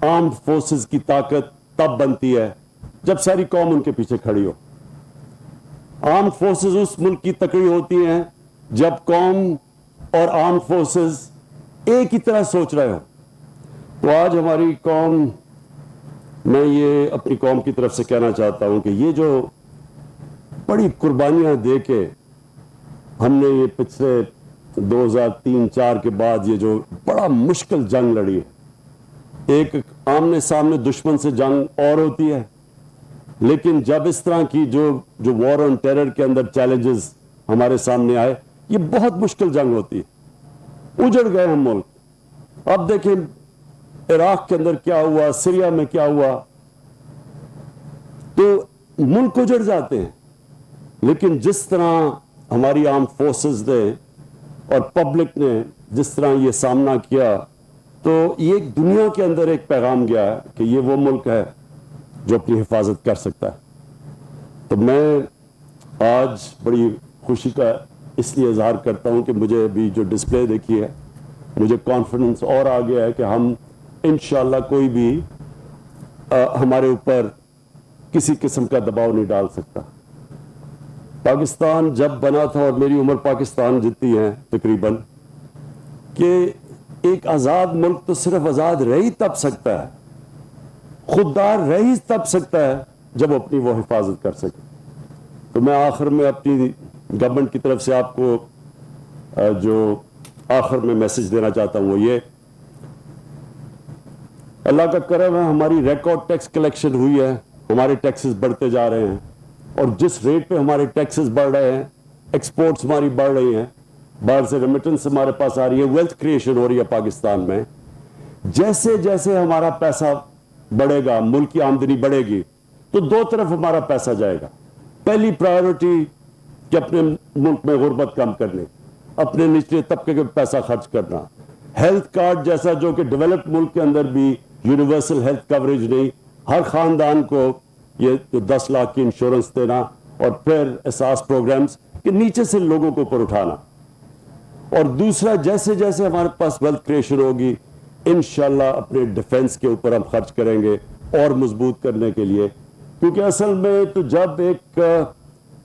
आर्म्ड फोर्सेस की ताकत तब बनती है जब सारी कौम उनके पीछे खड़ी हो. आर्म्ड फोर्सेस उस मुल्क की तकड़ी होती हैं जब कौम और आर्म्ड फोर्सेस एक ही तरह सोच रहे हो. तो आज हमारी कौम, मैं ये अपनी कौम की तरफ से कहना चाहता हूं कि ये जो बड़ी कुर्बानियां दे के हमने ये पिछले 2003-4 के बाद ये जो बड़ा मुश्किल जंग लड़ी है, एक आमने सामने दुश्मन से जंग और होती है, लेकिन जब इस तरह की जो वॉर ऑन टेरर के अंदर चैलेंजेस हमारे सामने आए, ये बहुत मुश्किल जंग होती है. उजड़ गए हम मुल्क. अब देखें इराक के अंदर क्या हुआ, सीरिया में क्या हुआ, तो मुल्क उजड़ जाते हैं. लेकिन जिस तरह हमारी आर्म फोर्सेस ने और पब्लिक ने जिस तरह ये सामना किया, तो ये एक दुनिया के अंदर एक पैगाम गया है कि ये वो मुल्क है जो अपनी हिफाजत कर सकता है. तो मैं आज बड़ी खुशी का इसलिए इजहार करता हूं कि मुझे अभी जो डिस्प्ले देखी है, मुझे कॉन्फिडेंस और आ गया है कि हम इंशाल्लाह कोई भी हमारे ऊपर किसी किस्म का दबाव नहीं डाल सकता. पाकिस्तान जब बना था, और मेरी उम्र पाकिस्तान जितनी है तकरीबन, कि एक आज़ाद मुल्क तो सिर्फ आज़ाद रह ही तब सकता है, खुददार रह ही तब सकता है जब अपनी वो हिफाजत कर सके. तो मैं आखिर में अपनी गवर्नमेंट की तरफ से आपको जो आखिर में मैसेज देना चाहता हूं वो ये, अल्लाह का करम है, हमारी रिकॉर्ड टैक्स कलेक्शन हुई है, हमारे टैक्सेस बढ़ते जा रहे हैं, और जिस रेट पे हमारे टैक्सेस बढ़ रहे हैं, एक्सपोर्ट्स हमारी बढ़ रही हैं, बाहर से रेमिटेंस हमारे पास आ रही है, वेल्थ क्रिएशन हो रही है पाकिस्तान में. जैसे जैसे हमारा पैसा बढ़ेगा, मुल्क की आमदनी बढ़ेगी, तो दो तरफ हमारा पैसा जाएगा. पहली प्रायोरिटी कि अपने मुल्क में गुर्बत कम करने, अपने निचले तबके के पैसा खर्च करना, हेल्थ कार्ड जैसा जो कि डेवलप्ड मुल्क के अंदर भी यूनिवर्सल हेल्थ कवरेज नहीं, हर खानदान को ये 10 लाख की इंश्योरेंस देना, और फिर एहसास प्रोग्राम्स के नीचे से लोगों को ऊपर उठाना. और दूसरा, जैसे जैसे हमारे पास वेल्थ क्रिएशन होगी, इंशाल्लाह अपने डिफेंस के ऊपर हम खर्च करेंगे और मजबूत करने के लिए. क्योंकि असल में तो जब एक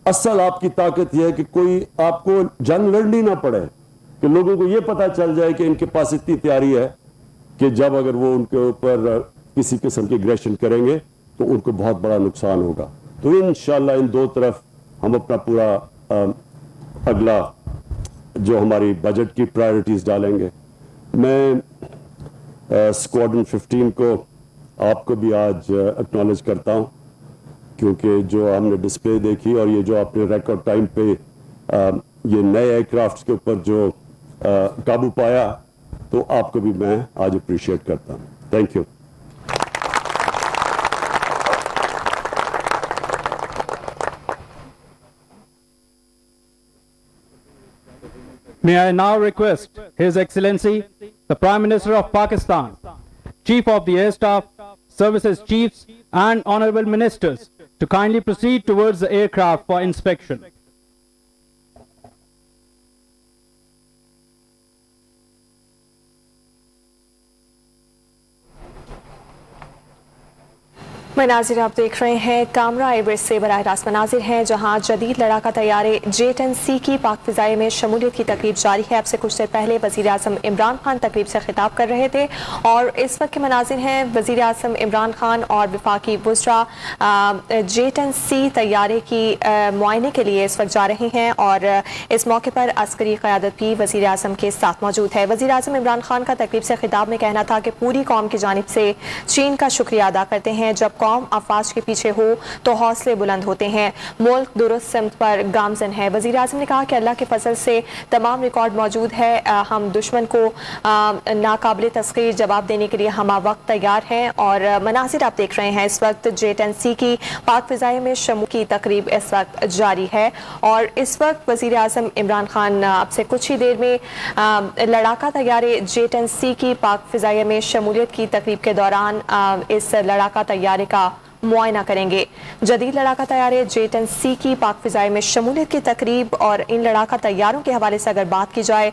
असल आपकी ताकत यह है कि कोई आपको जंग लड़नी ना पड़े, कि लोगों को यह पता चल जाए कि इनके पास इतनी तैयारी है कि जब अगर वो उनके ऊपर किसी किस्म की एग्रेशन करेंगे तो उनको बहुत बड़ा नुकसान होगा. तो इंशाल्लाह इन दो तरफ हम अपना पूरा अगला जो हमारी बजट की प्रायोरिटीज डालेंगे. मैं स्क्वाड्रन 15 को आपको भी आज एक्नॉलेज करता हूं, क्योंकि जो हमने डिस्प्ले देखी और ये जो आपने रिकॉर्ड टाइम पे ये नए एयरक्राफ्ट के ऊपर जो काबू पाया, तो आपको भी मैं आज अप्रिशिएट करता हूं. Thank you. May I now request His Excellency, the Prime Minister of Pakistan, Chief of the Air Staff, Services Chiefs and Honorable Ministers to kindly proceed towards the aircraft for inspection. मनाजिर आप देख रहे हैं Kamra airbase से बराह रास्त मनाजिर हैं जहां जदीद लड़ाका तैयारे J10C की पाक फिजाई में शमूलियत की तकरीब जारी है। अब से कुछ देर पहले वज़ीर आज़म इमरान खान तकरीब से खिताब कर रहे थे और इस वक्त के मनाजिर हैं वज़ीर आज़म इमरान खान और वफाकी वज़रा J10C तैयारे की मुआयने के लिए इस वक्त जा रहे हैं और इस मौके पर अस्करी क़यादत भी वज़ीर आज़म के साथ मौजूद है। वज़ीर आज़म इमरान खान का तकरीब से खिताब में कहना था कि पूरी कौम की जानिब से चीन का शुक्रिया अदा करते हैं। जब कौम अफवाज के पीछे हो तो हौसले बुलंद होते हैं, मुल्क दुरुस्त सिमत पर गामजन है। वज़ीर आज़म ने कहा कि अल्लाह के फजल से तमाम रिकॉर्ड मौजूद है, हम दुश्मन को नाकाबिल तस्खीर जवाब देने के लिए हम वक्त तैयार हैं। और मनाजिर आप देख रहे हैं इस वक्त J10C की पाक फिजाई में शमू की तकरीब इस वक्त जारी है और इस वक्त वज़ीर आज़म इमरान खान अब से कुछ ही देर में लड़ाका तैयारे J10C की पाक फिजाई में शमूलियत की तकरीब के दौरान इस लड़ाका तैयारे का मुआयना करेंगे। जदीद लड़ाका तैयारे J10C की पाक फिजाई में शमूलियत की तकरीब और इन लड़ाका तैयारों के हवाले से अगर बात की जाए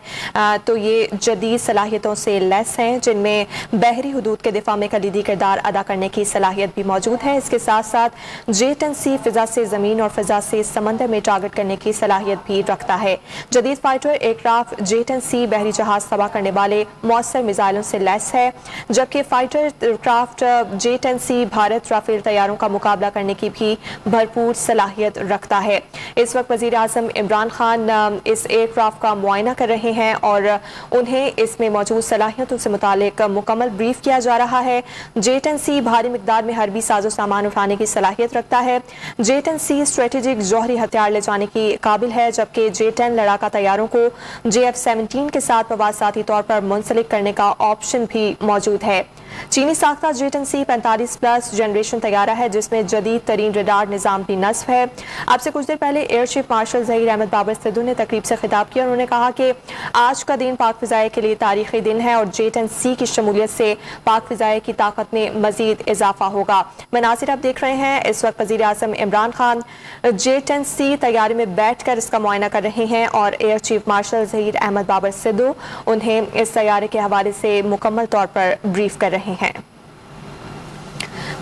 तो ये जदीद सलाहियतों से लैस हैं जिनमें बहरी हुदूद के दिफा में कलीदी किरदार अदा करने की सलाहियत भी मौजूद है। इसके साथ साथ J10C फिजा से ज़मीन और फिजा से समंदर में टारगेट करने की सलाहियत भी रखता है। जदीद फाइटर एयरक्राफ्ट J10C बहरी जहाज तबाह करने वाले मौसर मिसाइलों से लैस है, जबकि fighter aircraft J10C Bharat Rafale तैयारों का मुकाबला करने की भी भरपूर सलाहियत रखता है। इस वक्त वज़ीर आज़म इमरान खान इस एयरक्राफ्ट का मुआयना कर रहे हैं और उन्हें इसमें मौजूद सलाहियतों से मुतालिक मुकम्मल ब्रीफ किया जा रहा है। J10C भारी मिकदार में हरबी साजो सामान उठाने की सलाहियत रखता है। J10C स्ट्रेटेजिक जौहरी हथियार ले जाने की काबिल है, जबकि J10 लड़ाका तैयारों को JF-17 के साथ मवासाती तौर पर मुंसलिक करने का ऑप्शन भी मौजूद है। चीनी साख्ता J10C 45+ जनरेशन तैयारा है जिसमें जदीद तरीन रडार निज़ाम भी नस्ब है। अब से कुछ देर पहले air chief marshal Zaheer Ahmed Babar Sidhu ने तकरीब से खिताब किया। उन्होंने कहा कि आज का दिन पाक फिजाए के लिए तारीखी दिन है और J10C की शमूलियत से पाक फिजाए की ताकत में मजीद इजाफा होगा। मनासिर आप देख रहे हैं इस वक्त वज़ीर आज़म इमरान खान J10C तैयारी में बैठ कर इसका मुआयना कर रहे हैं और air chief marshal Zaheer Ahmed Babar Sidhu उन्हें इस तैयारे के हवाले से मुकम्मल तौर पर ब्रीफ कर रहे हैं।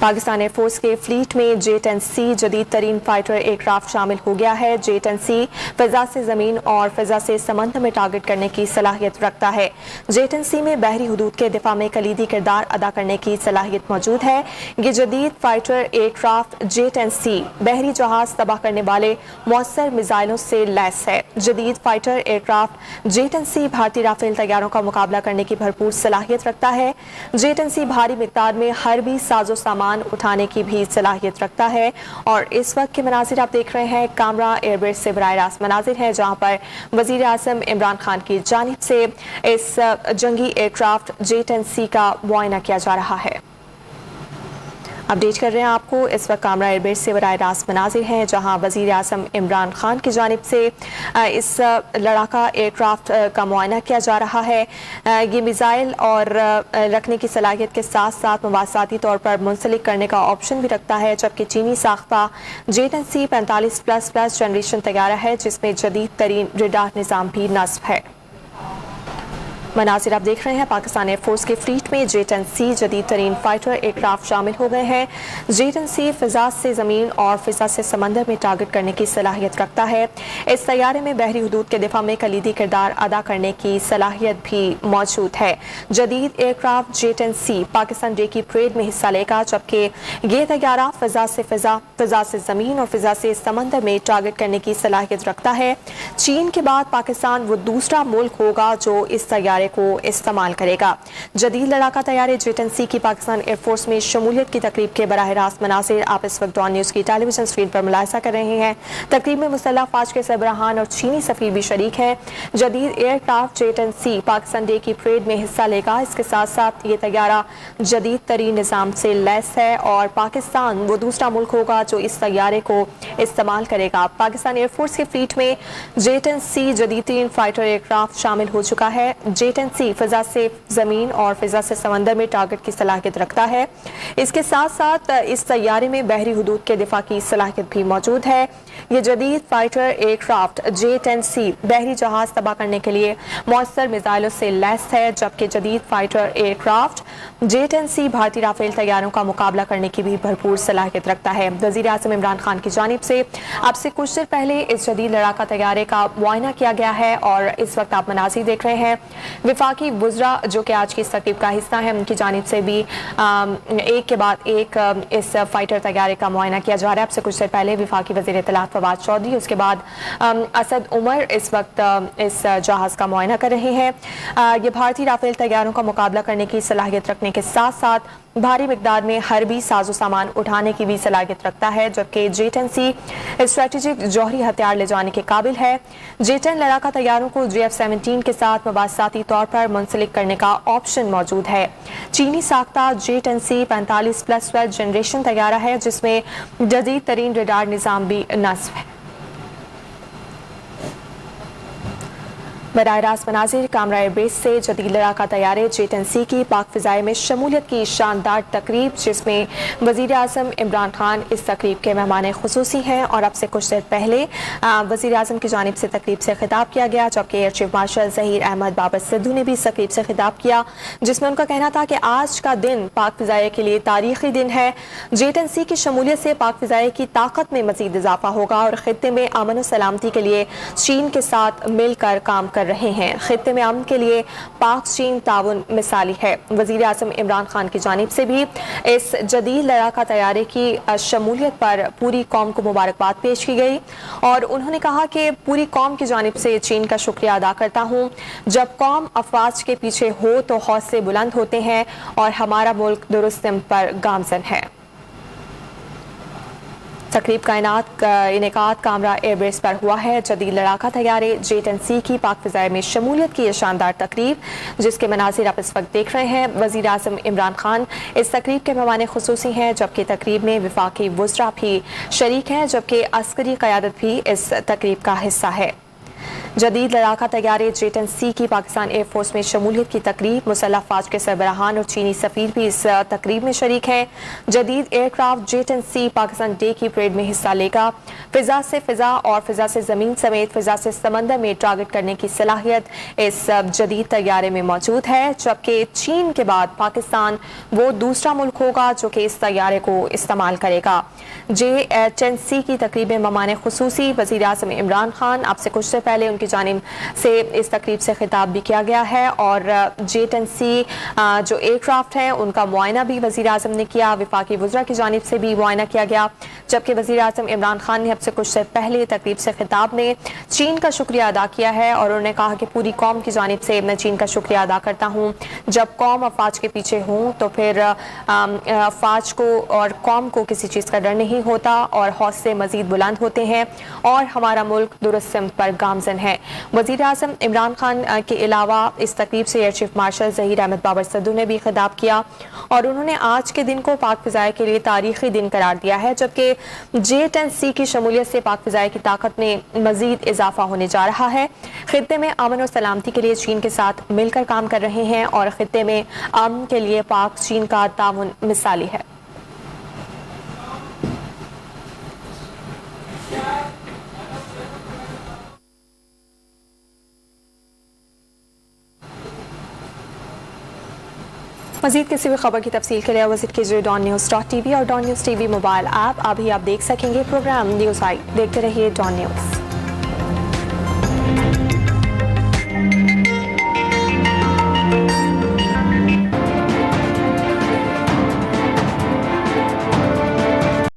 पाकिस्तान एयरफोर्स के फ्लीट में J10C जदीद तरीन फाइटर एयरक्राफ्ट शामिल हो गया है। J10C फिजा से ज़मीन और फिजा से समंदर में टारगेट करने की सलाहियत रखता है। J10C में बहरी हुदूद के दिफा में कलीदी किरदार अदा करने की सलाहियत मौजूद है। ये जदीद फाइटर एयरक्राफ्ट J10C बहरी जहाज तबाह करने वाले मौसर मिसाइलों से लैस है। जदीद फाइटर एयरक्राफ्ट J10C भारतीय राफेल तैयारों का मुकाबला करने की भरपूर सलाहियत रखता है। J10C भारी मिकदार में हरबी साजो सामान उठाने की भी सलाहियत रखता है और इस वक्त के मनाजिर आप देख रहे हैं कामरा एयरबेस से बराह रास्त मनाजिर हैं जहां पर वज़ीर आज़म इमरान खान की जानिब से इस जंगी एयरक्राफ्ट J10C का मुआयना किया जा रहा है। अपडेट कर रहे हैं आपको इस वक्त कामरा एयरबेस से बराह रास्त मनाजिर हैं जहां वज़ीर आज़म इमरान खान की जानिब से इस लड़ाका एयरक्राफ्ट का मुआयना किया जा रहा है। ये मिसाइल और रखने की सलाहियत के साथ साथ मवासाती तौर पर मुंसलिक करने का ऑप्शन भी रखता है, जबकि चीनी साख्ता J10C 45+ जनरेशन तैयारा है जिसमें जदीद तरीन रडार निज़ाम भी नस्ब है। मनासिर आप देख रहे हैं पाकिस्तान एयरफोर्स के फ्लीट में J10C जदीद तरीन फाइटर एयरक्राफ्ट शामिल हो गए हैं। J10C फिजा से ज़मीन और फिजा से समंदर में टारगेट करने की सलाहियत रखता है। इस तैयारे में बहरी हुदूद के दिफा में कलीदी किरदार अदा करने की सलाहियत भी मौजूद है। जदीद एयरक्राफ्ट J10C पाकिस्तान डे की परेड में हिस्सा लेगा, जबकि ये तैयारा फिजा से फिजा से ज़मीन और फिजा से समंदर में टारगेट करने की सलाहियत रखता है। चीन के बाद पाकिस्तान वो दूसरा मुल्क होगा जो इस तैयारे को इस्तेमाल करेगा। जदीद लड़ाका तैयारे J10C की पाकिस्तान एयरफोर्स में शमूलियत की तकरीब के बराह रास्त मनासिर आप इस वक्त डॉन न्यूज़ की टेलीविजन स्क्रीन पर मुलाहिजा कर रहे हैं। तकरीब में मुसल्लह फ़ौज के सरबराहान और चीनी सफीर भी शरीक हैं। जदीद एयरक्राफ्ट J10C पाकिस्तान डे की परेड में हिस्सा लेगा। इसके साथ साथ ये तैयारा जदीद तरीन निज़ाम से लैस है और पाकिस्तान वो दूसरा मुल्क होगा जो इस तैयारे को इस्तेमाल करेगा। पाकिस्तान एयरफोर्स के फ्लीट में J10C जदीद तरीन फाइटर एयरक्राफ्ट शामिल हो चुका है। J10 J10C फिजा से ज़मीन और फिजा से समंदर में टारगेट की सलाहियत रखता है। इसके साथ साथ इस तैयारे में बहरी हुदूद के दिफा की सलाहियत भी मौजूद है। ये जदीद फाइटर एयरक्राफ्ट J10C बहरी जहाज तबाह करने के लिए मौसर मिसाइलों से लैस है, जबकि जदीद फाइटर एयरक्राफ्ट J10C भारतीय राफेल तैयारों का मुकाबला करने की भी भरपूर सलाहियत रखता है। वज़ीर आज़म इमरान खान की जानिब से अब से कुछ देर पहले इस जदीद लड़ाका तैयारे का मुआयना किया गया है और इस वक्त आप मनाज़िर देख रहे हैं। विफाकी वुज़रा जो कि आज की इस तकरीब का हिस्सा है, उनकी जानिब से भी एक के बाद एक इस फाइटर तैयारे का मुआयना किया जा रहा है। अब से कुछ देर पहले विफाकी वज़ीर इत्तलात फवाद चौधरी, उसके बाद असद उमर इस वक्त इस जहाज़ का मुआयना कर रहे हैं। ये भारतीय राफेल तैयारों का मुकाबला करने की सलाहियत रखने के साथ साथ भारी मिकदार में हरबी साजो सामान उठाने की भी सलाहियत रखता है, जबकि J10C स्ट्रेटेजिक जौहरी हथियार ले जाने के काबिल है। J10 लड़ाका तैयारों को JF-17 के साथ मबासाती तौर पर मुंसलिक करने का ऑप्शन मौजूद है। चीनी साख्ता J10C 45+12 जनरेशन तैयारा है, जिसमें जदीद तरीन रडार निज़ाम भी नस्ब है। बराह रास्त मनाजिर कामरा एयरबेस से जदीद लड़ाका तैयारे J10C की पाक फ़िज़ाए में शमूलियत की शानदार तकरीब, जिसमें वज़ीर आज़म इमरान खान इस तकरीब के मेहमान खुसूसी हैं। और अब से कुछ देर पहले वज़ीर आज़म की जानिब से तकरीब से खिताब किया गया, जबकि air chief marshal Zaheer Ahmed Babar Sidhu ने भी इस तकरीब से खिताब किया, जिसमें उनका कहना था कि आज का दिन पाक फ़िज़ाए के लिए तारीख़ी दिन है। J10C की शमूलियत से पाक फ़िज़ाए की ताकत में मज़ीद इजाफा होगा और ख़ित्ते में अमन और सलामती के लिए चीन के साथ मिलकर काम कर रहे हैं। खित्ते में अमन के लिए पाक चीन ताउन मिसाली है। वज़ीर आज़म इमरान खान की जानिब से भी इस जदीद लड़ाका तैयारे की शमूलियत पर पूरी कौम को मुबारकबाद पेश की गई और उन्होंने कहा कि पूरी कौम की जानिब से चीन का शुक्रिया अदा करता हूँ। जब कौम अफवाज के पीछे हो तो हौसले बुलंद होते हैं और हमारा मुल्क दुरुस्त पर गामजन है। तकरीब का इनेकाद कामरा एयरबेस पर हुआ है। जदीद लड़ाका तैयारे J10C की पाक फ़िज़ाए में शमूलियत की ये शानदार तकरीब, जिसके मनाज़िर आप इस वक्त देख रहे हैं। वज़ीर आज़म इमरान खान इस तकरीब के मेहमान खुसूसी हैं, जबकि तकरीब में विफाकी वुज़रा भी शरीक हैं, जबकि अस्करी क़यादत भी इस तकरीब का हिस्सा है। जदीद लड़ाका तैयारे J10C की पाकिस्तान एयरफोर्स में शमूलियत की तकरीब, मुसल्लह फ़ौज के सरबराहान और चीनी सफ़ीर भी इस तकरीब में शरीक हैं। जदीद एयरक्राफ्ट J10C पाकिस्तान डे की परेड में हिस्सा लेगा। फ़िज़ा से फ़िज़ा और फ़िज़ा से ज़मीन समेत फ़िज़ा से समंदर में टारगेट करने की सलाहियत इस जदीद तैयारे में मौजूद है, जबकि चीन के बाद पाकिस्तान वो दूसरा मुल्क होगा जो कि इस तैयारे को इस्तेमाल करेगा। J10C की तकरीब में मेहमान खुसूसी वज़ीर आज़म इमरान खान, आपसे कुछ देर पहले उनकी जानिब से इस तकरीब से खिताब भी किया गया है और J10C जो एयरक्राफ्ट हैं उनका मुआयना भी वज़ीर आज़म ने किया। विफाकी वुज़रा की जानिब से भी मुआयना किया गया, जबकि वज़ीर आज़म इमरान खान ने अब से कुछ देर पहले तकरीब से खिताब में चीन का शुक्रिया अदा किया है और उन्होंने कहा कि पूरी कौम की जानिब से मैं चीन का शुक्रिया अदा करता हूँ। जब कौम अफवाज के पीछे हूँ तो फिर अफवाज को और कौम को किसी चीज़ का डर नहीं होता और हौसले मज़ीद बुलंद होते हैं और हमारा मुल्क दुरुस्त सिमत पर गामजन है। वज़ीर आज़म इमरान खान के अलावा इस तकरीब से air chief marshal Zaheer Ahmed Babar Sidhu ने भी खिताब किया और उन्होंने आज के दिन को पाक फ़िज़ाए के लिए तारीख़ी दिन करार दिया है, जबकि J10C की शमूलियत से पाक फ़िज़ाए की ताकत में मज़ीद इजाफा होने जा रहा है। खित्ते में अमन और सलामती के लिए चीन के साथ मिलकर काम कर रहे हैं और खित्ते में अमन के लिए पाक चीन का ताउन मिसाली है। मज़ीद किसी भी खबर की तफसील के लिए विजिट कीजिए Dawnnews.tv और Dawnnews TV मोबाइल ऐप। अभी आप देख सकेंगे प्रोग्राम न्यूज़ आई। देखते रहिए Dawn News।